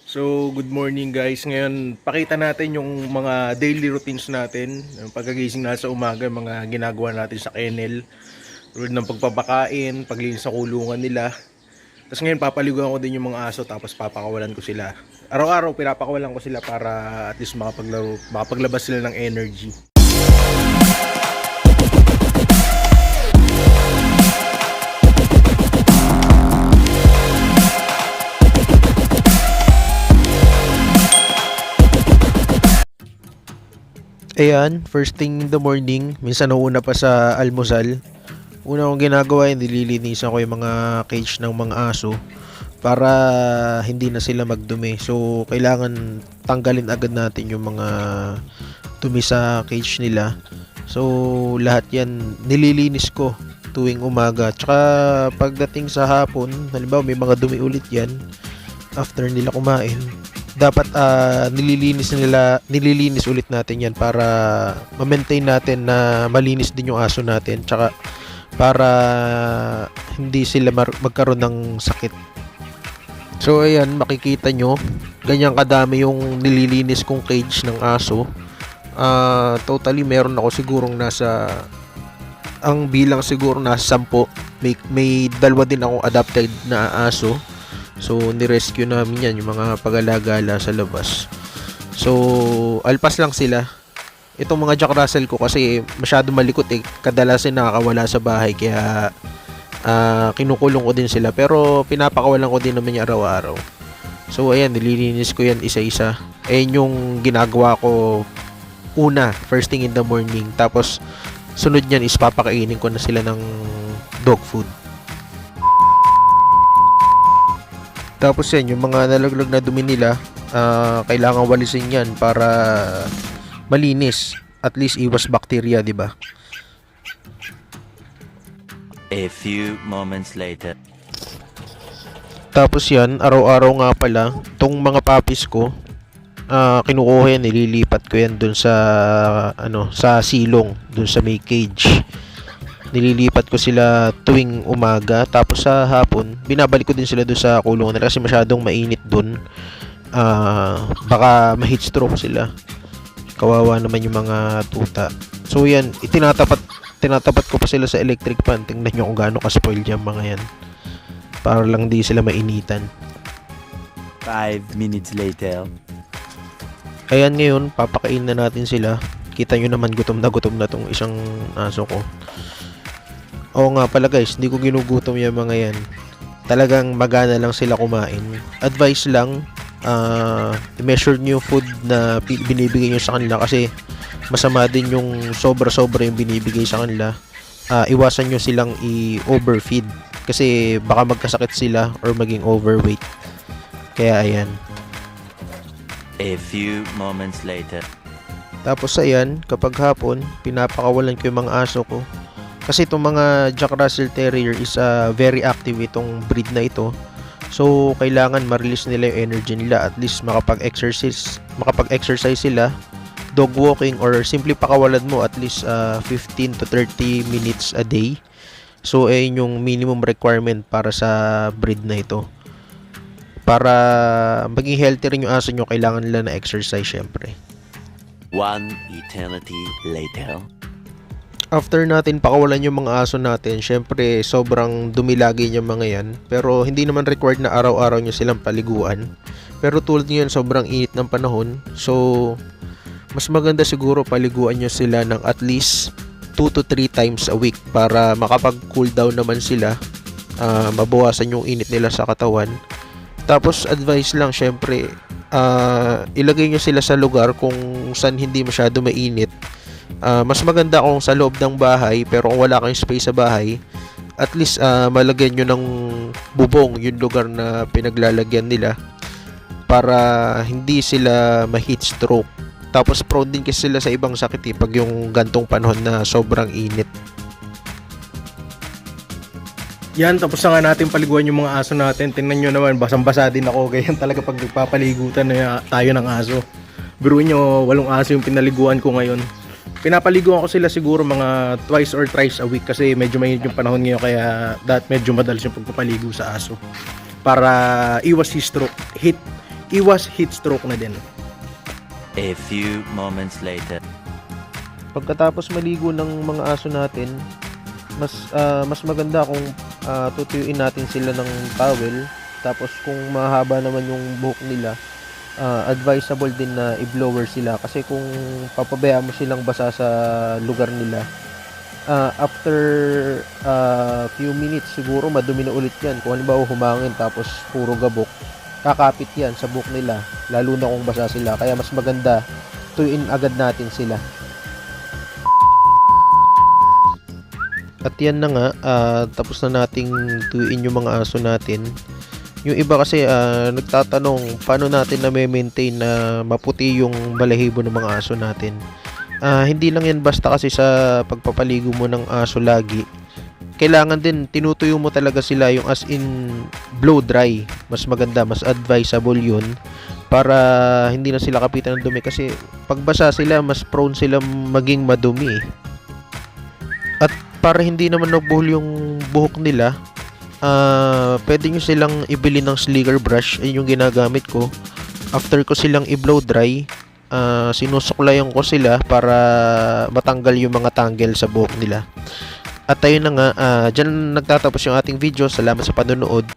So, good morning guys. Ngayon, pakita natin yung mga daily routines natin. Yung pagkagising na sa umaga, mga ginagawa natin sa kennel. Tulad ng pagpapakain, paglinis sa kulungan nila. Tapos ngayon, papaliguan ko din yung mga aso, tapos papakawalan ko sila. Araw-araw, pinapakawalan ko sila para at least makapaglabas sila ng energy. Ayan, first thing in the morning, minsan nauna pa sa almusal. Una kong ginagawa, nililinisan ko yung mga cage ng mga aso para hindi na sila magdumi. So, kailangan tanggalin agad natin yung mga dumi sa cage nila. So, lahat yan nililinis ko tuwing umaga. Tsaka pagdating sa hapon, halimbawa may mga dumi ulit yan after nila kumain, dapat nililinis ulit natin yan para ma-maintain natin na malinis din yung aso natin, tsaka para hindi sila magkaroon ng sakit. So ayan, makikita nyo ganyan kadami yung nililinis kong cage ng aso. Totally meron ako sigurong ang bilang siguro nasa 10. May dalawa din akong adopted na aso. So, ni-rescue namin yan, yung mga pag-alagala sa labas. So, alpas lang sila. Itong mga Jack Russell ko kasi masyado malikot eh. Kadalasan nakakawala sa bahay, kaya kinukulong ko din sila. Pero pinapakawalan ko din naman yung araw-araw. So, ayan, nililinis ko yan isa-isa. Ayan yung ginagawa ko una, first thing in the morning. Tapos, sunod niyan is papakainin ko na sila ng dog food. Tapos yan, yung mga nalaglag na dumi nila, kailangan walisin yan para malinis. At least iwas bakterya, di ba? A few moments later. Tapos yan, araw-araw nga pala, tong mga puppies ko, kinukuha yan, nililipat ko yan dun sa silong, dun sa may cage. Nililipat ko sila tuwing umaga, tapos sa hapon binabalik ko din sila doon sa kulungan nila kasi masyadong mainit doon. Baka ma-heat stroke sila, kawawa naman yung mga tuta. So yan, tinatapat ko pa sila sa electric fan. Tingnan nyo kung gaano ka-spoil yung mga yan, para lang di sila mainitan. 5 minutes later. Ayan, ngayon papakain na natin sila. Kita nyo naman gutom na tong isang aso ko. Oo nga pala guys, hindi ko ginugutom yung mga yan. Talagang magana lang sila kumain. Advice lang, i-measure nyo yung food na binibigay nyo sa kanila kasi masama din yung sobra-sobra yung binibigay sa kanila. Iwasan nyo silang i-overfeed kasi baka magkasakit sila or maging overweight. Kaya ayan. A few moments later. Tapos ayan, kapag hapon, pinapakawalan ko yung mga aso ko. Kasi itong mga Jack Russell Terrier is very active itong breed na ito. So, kailangan ma-release nila yung energy nila. At least makapag-exercise sila. Dog walking or simply pakawalan mo at least 15 to 30 minutes a day. So, ayun yung minimum requirement para sa breed na ito. Para maging healthy rin yung aso nyo, kailangan nila na exercise syempre. One eternity later. After natin pakawalan yung mga aso natin, syempre sobrang dumi lagi yung mga yan. Pero hindi naman required na araw-araw nyo silang paliguan. Pero tulad ngayon, sobrang init ng panahon. So, mas maganda siguro paliguan nyo sila ng at least 2 to 3 times a week para makapag-cool down naman sila. Mabawasan yung init nila sa katawan. Tapos, advice lang syempre, ilagay nyo sila sa lugar kung saan hindi masyado mainit. Mas maganda kung sa loob ng bahay, pero kung wala kayong space sa bahay, at least malagyan nyo ng bubong yung lugar na pinaglalagyan nila para hindi sila ma-heat stroke. Tapos prone din kasi sila sa ibang sakit pag yung gantong panahon na sobrang init. Yan, tapos na nga natin paliguan yung mga aso natin. Tingnan nyo naman, basang-basa din ako. Ganyan talaga pag nagpapaligutan na tayo ng aso. Biruin nyo, 8 aso yung pinaliguan ko ngayon. Pinapaliguan ko sila siguro mga twice or thrice a week kasi medyo mainit yung panahon ngayon, kaya medyo madalas yung pagpapaligo sa aso para iwas heat stroke. iwas heat stroke na din. A few moments later. Pagkatapos maligo ng mga aso natin, mas maganda kung tutuyuin natin sila ng towel. Tapos kung mahaba naman yung buhok nila, advisable din na i-blower sila, kasi kung papabayaan mo silang basa sa lugar nila, after few minutes siguro madumi na ulit yan. Kung halimbawa humangin tapos puro gabok, kakapit yan sa buhok nila, lalo na kung basa sila. Kaya mas maganda tuyuin agad natin sila. At yan na nga, tapos na nating tuyuin yung mga aso natin. Yung iba kasi nagtatanong paano natin na maintain na maputi yung balahibo ng mga aso natin. Hindi lang yan basta kasi sa pagpapaligo mo ng aso lagi. Kailangan din tinutuyo mo talaga sila, yung as in blow dry. Mas maganda, mas advisable yun, para hindi na sila kapitan ng dumi, kasi pag basa sila mas prone sila maging madumi. At para hindi naman nagbuhol yung buhok nila, pwede nyo silang ibili ng slicker brush. Ayun yung ginagamit ko. After ko silang i-blow dry, sinusuklayan ko sila para matanggal yung mga tangle sa buhok nila. At ayun na nga, dyan nagtatapos yung ating video. Salamat sa panonood.